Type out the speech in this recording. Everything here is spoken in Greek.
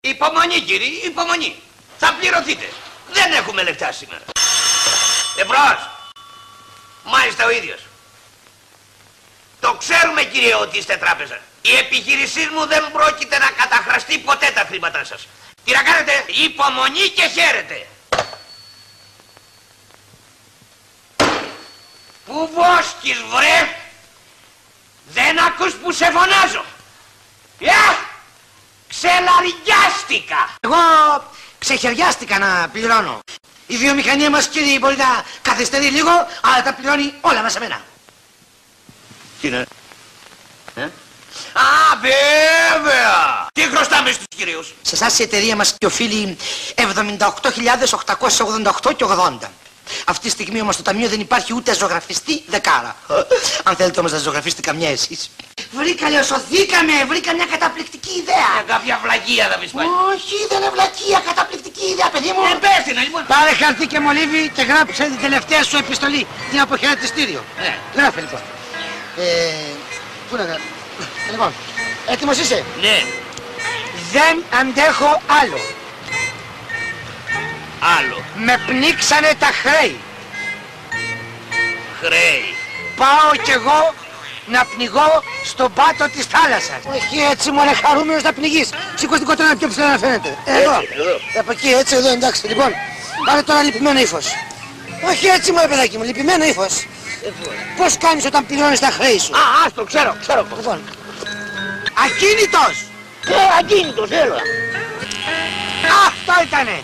Υπομονή κύριε, υπομονή. Θα πληρωθείτε. Δεν έχουμε λεφτά σήμερα. Εμπρός. Μάλιστα ο ίδιος. Το ξέρουμε κύριε ότι είστε τράπεζα. Η επιχείρησή μου δεν πρόκειται να καταχραστεί ποτέ τα χρήματά σας. Τι να κάνετε, υπομονή και χαίρετε. Πού βόσκεις βρε. Δεν ακούς που σε φωνάζω. Ξελαριάστηκα. Εγώ ξεχαιριάστηκα να πληρώνω. Η βιομηχανία μας κύριε μπορεί να καθυστερεί λίγο, αλλά τα πληρώνει όλα μέσα μένα. Τι είναι? Α, βέβαια! Τι χρωστάμε στους κυρίους? Σε εσάς η εταιρεία μας και οφείλει 78.888 και 80. Αυτή τη στιγμή όμως στο ταμείο δεν υπάρχει ούτε ζωγραφιστή δεκάρα. Αν θέλετε όμως να ζωγραφίσετε καμιά εσείς. Βρήκα, λέω, σωθήκαμε, βρήκα μια καταπληκτική ιδέα. Κάποια βλακεία θα πεις πάλι. Όχι, δεν είναι βλακεία, καταπληκτική ιδέα, παιδί μου. Υπεύθυνα λοιπόν. Πάρε χαρτί και μολύβι και γράψε την τελευταία σου επιστολή, την αποχαιρετιστήριο. Γράφε λοιπόν. Πού να γράψω. Λοιπόν, έτοιμος είσαι? Ναι. Δεν αντέχω άλλο. Άλλο. Με πνίξανε τα χρέη. Χρέη. Πάω κι εγώ να πνιγώ στον πάτο της θάλασσας. Όχι έτσι μωρέ, χαρούμενος να πνιγείς. Σήκω την κοτρόνα πιο ψηλά να φαίνεται. Εδώ. Από εκεί, έτσι εδώ, εντάξει. Λοιπόν, πάρε τώρα λυπημένο ύφος. Όχι έτσι μωρέ παιδάκι μου, λυπημένο ύφος. Πώς κάνεις όταν πληρώνεις τα χρέη σου? Α, το ξέρω. Λοιπόν, ακίνητος. Ακίνητος, έλα. Αυτό ήτανε.